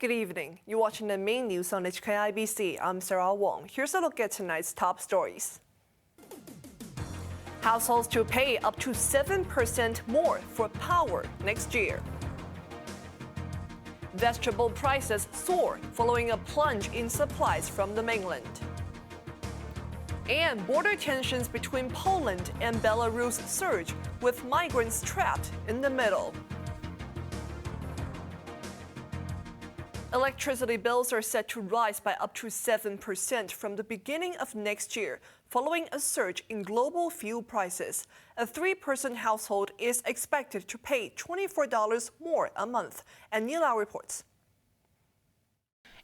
Good evening. You're watching the main news on HKIBC. I'm Sarah Wong. Here's a look at tonight's top stories. Households to pay up to 7% more for power next year. Vegetable prices soar following a plunge in supplies from the mainland. And border tensions between Poland and Belarus surge, with migrants trapped in the middle. Electricity bills are set to rise by up to 7% from the beginning of next year, following a surge in global fuel prices. A three-person household is expected to pay $24 more a month. And Nila reports.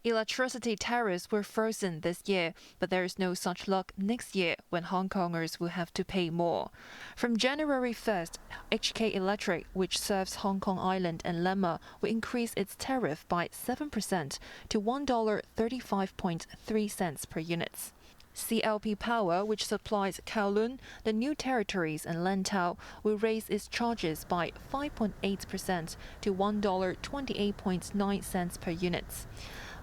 Electricity tariffs were frozen this year, but there is no such luck next year when Hong Kongers will have to pay more. From January 1st, HK Electric, which serves Hong Kong Island and Lemma, will increase its tariff by 7% to $1.35.3 per unit. CLP Power, which supplies Kowloon, the New Territories and Lantau, will raise its charges by 5.8% to $1.28.9 per unit.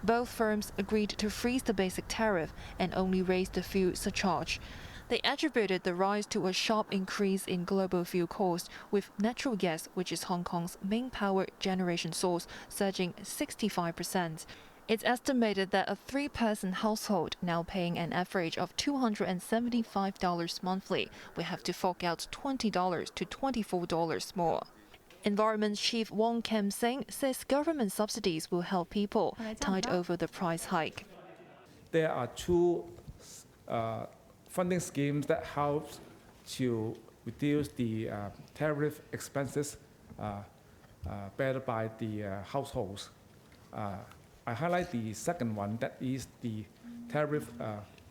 Both firms agreed to freeze the basic tariff and only raise the fuel surcharge. They attributed the rise to a sharp increase in global fuel costs, with natural gas, which is Hong Kong's main power generation source, surging 65%. It's estimated that a three-person household, now paying an average of $275 monthly, will have to fork out $20 to $24 more. Environment Chief Wong says government subsidies will help people tide over the price hike. There are two funding schemes that help to reduce the tariff expenses better by the households. I highlight the second one, that is the tariff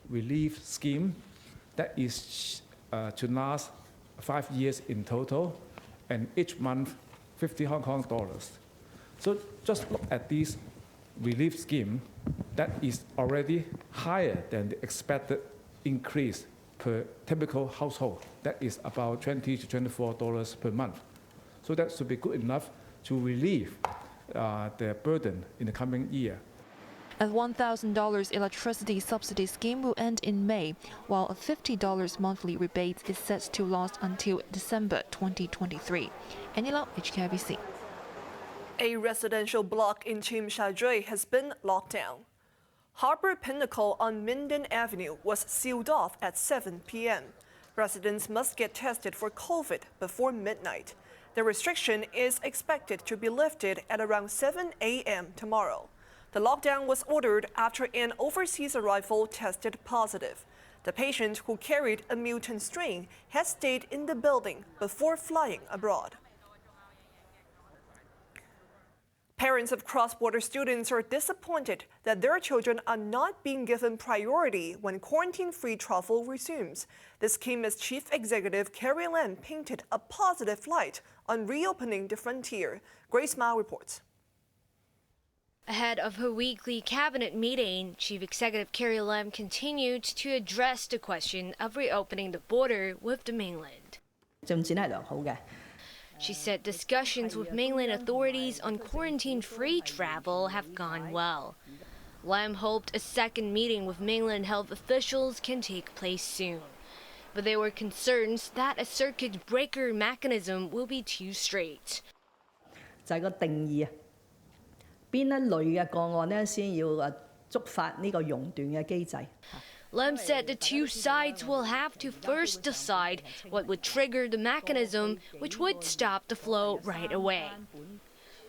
relief scheme that is to last 5 years in total, and each month 50 Hong Kong dollars. So just look at this relief scheme that is already higher than the expected increase per typical household. That is about $20 to $24 per month. So that should be good enough to relieve their burden in the coming year. A $1,000 electricity subsidy scheme will end in May, while a $50 monthly rebate is set to last until December 2023. Anila, HKIBC. A residential block in Tsim Sha Tsui has been locked down. Harbour Pinnacle on Minden Avenue was sealed off at 7 p.m. Residents must get tested for COVID before midnight. The restriction is expected to be lifted at around 7 a.m. tomorrow. The lockdown was ordered after an overseas arrival tested positive. The patient, who carried a mutant strain, had stayed in the building before flying abroad. Parents of cross-border students are disappointed that their children are not being given priority when quarantine-free travel resumes. This came as Chief Executive Carrie Lam painted a positive light on reopening the frontier. Grace Ma reports. Ahead of her weekly cabinet meeting, Chief Executive Carrie Lam continued to address the question of reopening the border with the mainland. She said discussions with mainland authorities on quarantine-free travel have gone well. Lam hoped a second meeting with mainland health officials can take place soon. But there were concerns that a circuit breaker mechanism will be too strict. Lam said the two sides will have to first decide what would trigger the mechanism, which would stop the flow right away.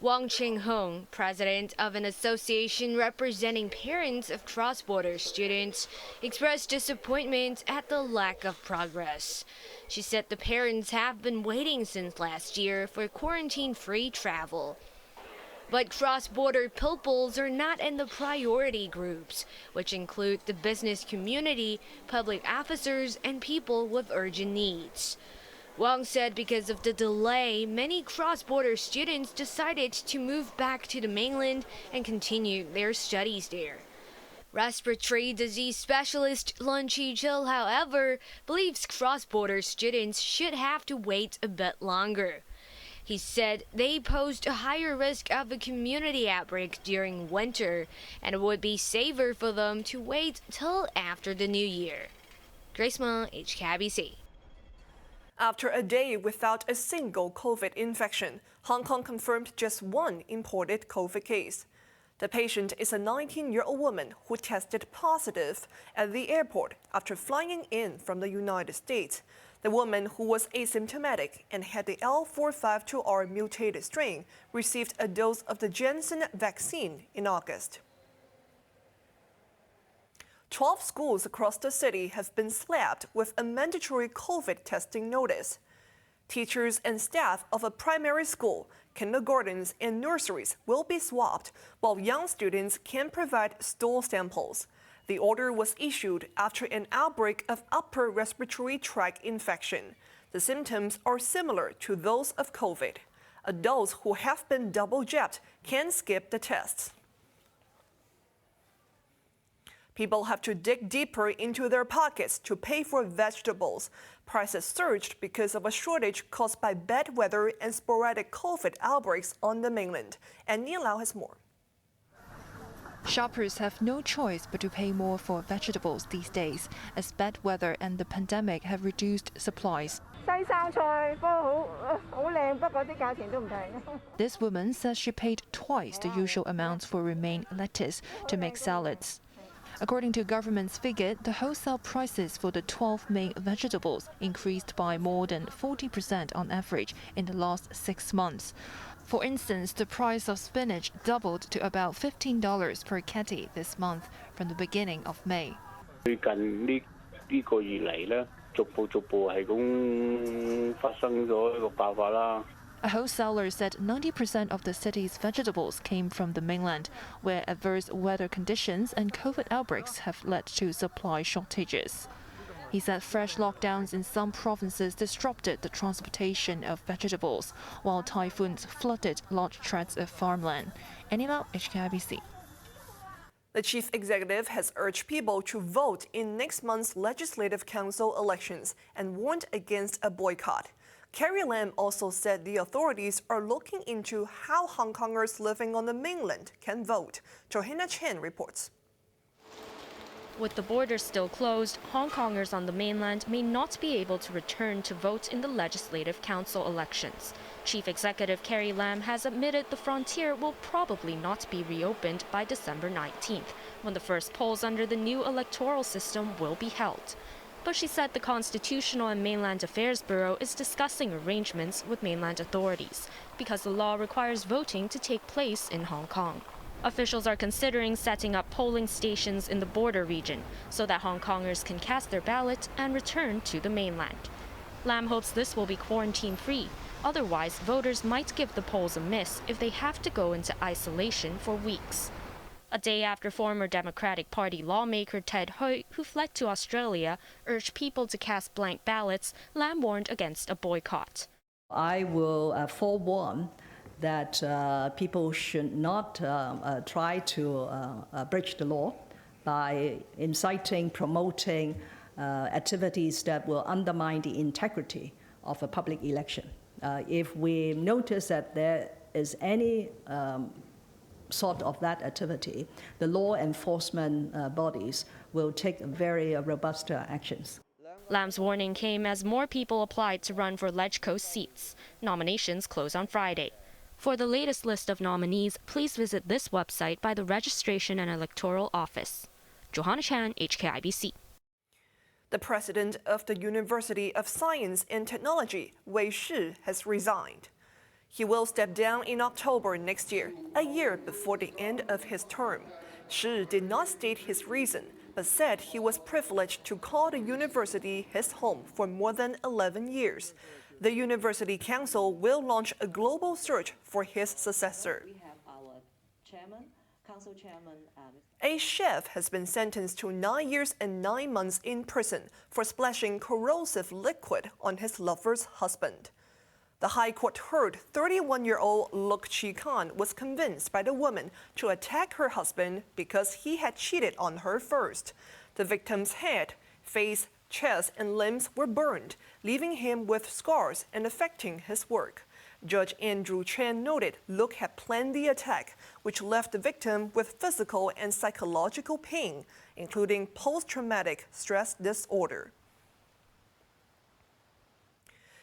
Wong Hong, president of an association representing parents of cross-border students, expressed disappointment at the lack of progress. She said the parents have been waiting since last year for quarantine-free travel. But cross-border pupils are not in the priority groups, which include the business community, public officers, and people with urgent needs. Wong said because of the delay, many cross-border students decided to move back to the mainland and continue their studies there. Respiratory disease specialist Lun Chi-chil, however, believes cross-border students should have to wait a bit longer. He said they posed a higher risk of a community outbreak during winter, and it would be safer for them to wait till after the new year. Grace Ma, HKIBC. After a day without a single COVID infection, Hong Kong confirmed just one imported COVID case. The patient is a 19-year-old woman who tested positive at the airport after flying in from the United States. The woman, who was asymptomatic and had the L452R mutated strain, received a dose of the Janssen vaccine in August. 12 schools across the city have been slapped with a mandatory COVID testing notice. Teachers and staff of a primary school, kindergartens, and nurseries will be swabbed, while young students can provide stool samples. The order was issued after an outbreak of upper respiratory tract infection. The symptoms are similar to those of COVID. Adults who have been double-jabbed can skip the tests. People have to dig deeper into their pockets to pay for vegetables. Prices surged because of a shortage caused by bad weather and sporadic COVID outbreaks on the mainland. And Nia Lau has more. Shoppers have no choice but to pay more for vegetables these days, as bad weather and the pandemic have reduced supplies. This woman says she paid twice the usual amounts for romaine lettuce to make salads. According to government's figure, the wholesale prices for the 12 main vegetables increased by more than 40% on average in the last 6 months. For instance, the price of spinach doubled to about $15 per kg this month from the beginning of May. A wholesaler said 90% of the city's vegetables came from the mainland, where adverse weather conditions and COVID outbreaks have led to supply shortages. He said fresh lockdowns in some provinces disrupted the transportation of vegetables, while typhoons flooded large tracts of farmland. Annie Lau, HKIBC. The chief executive has urged people to vote in next month's Legislative Council elections and warned against a boycott. Carrie Lam also said the authorities are looking into how Hong Kongers living on the mainland can vote. Johanna Chen reports. With the borders still closed, Hong Kongers on the mainland may not be able to return to vote in the Legislative Council elections. Chief Executive Carrie Lam has admitted the frontier will probably not be reopened by December 19th, when the first polls under the new electoral system will be held. But she said the Constitutional and Mainland Affairs Bureau is discussing arrangements with mainland authorities because the law requires voting to take place in Hong Kong. Officials are considering setting up polling stations in the border region so that Hong Kongers can cast their ballot and return to the mainland. Lam hopes this will be quarantine-free. Otherwise, voters might give the polls a miss if they have to go into isolation for weeks. A day after former Democratic Party lawmaker Ted Hui, who fled to Australia, urged people to cast blank ballots, Lam warned against a boycott. I will forewarn that people should not try to breach the law by inciting, promoting activities that will undermine the integrity of a public election. If we notice that there is any sort of that activity, the law enforcement bodies will take very robust actions. Lam's warning came as more people applied to run for LegCo seats. Nominations close on Friday. For the latest list of nominees, please visit this website by the Registration and Electoral Office. Johanna Chan, HKIBC. The president of the University of Science and Technology, Wei Shi, has resigned. He will step down in October next year, a year before the end of his term. Shi did not state his reason, but said he was privileged to call the university his home for more than 11 years. The University Council will launch a global search for his successor. A chef has been sentenced to 9 years and 9 months in prison for splashing corrosive liquid on his lover's husband. The High Court heard 31-year-old Luk Chi Khan was convinced by the woman to attack her husband because he had cheated on her first. The victim's head, face, chest, and limbs were burned, leaving him with scars and affecting his work. Judge Andrew Chan noted Look had planned the attack, which left the victim with physical and psychological pain, including post-traumatic stress disorder.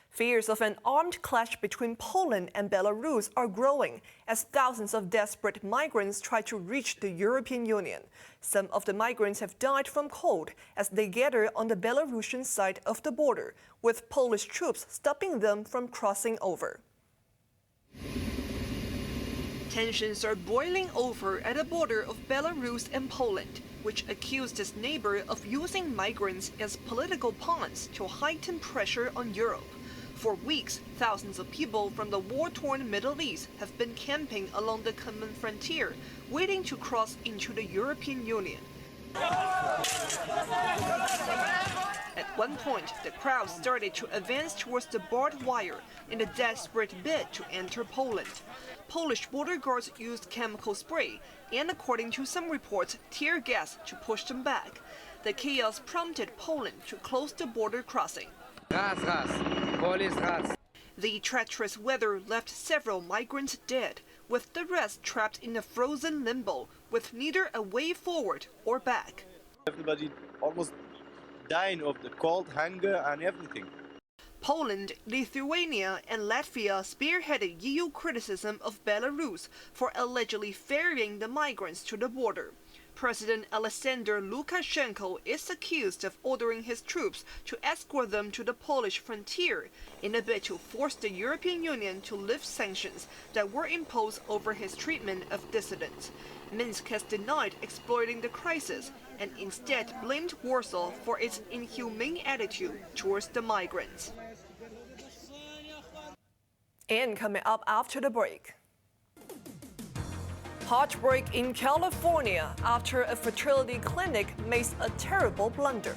Fears of an armed clash between Poland and Belarus are growing as thousands of desperate migrants try to reach the European Union. Some of the migrants have died from cold as they gather on the Belarusian side of the border, with Polish troops stopping them from crossing over. Tensions are boiling over at the border of Belarus and Poland, which accused its neighbor of using migrants as political pawns to heighten pressure on Europe. For weeks, thousands of people from the war-torn Middle East have been camping along the common frontier, waiting to cross into the European Union. At one point, the crowd started to advance towards the barbed wire in a desperate bid to enter Poland. Polish border guards used chemical spray and, according to some reports, tear gas to push them back. The chaos prompted Poland to close the border crossing. The treacherous weather left several migrants dead, with the rest trapped in a frozen limbo, with neither a way forward or back. Everybody almost dying of the cold, hunger and everything. Poland, Lithuania and Latvia spearheaded EU criticism of Belarus for allegedly ferrying the migrants to the border. President Alexander Lukashenko is accused of ordering his troops to escort them to the Polish frontier in a bid to force the European Union to lift sanctions that were imposed over his treatment of dissidents. Minsk has denied exploiting the crisis and instead blamed Warsaw for its inhumane attitude towards the migrants. And coming up after the break. Heartbreak in California after a fertility clinic makes a terrible blunder.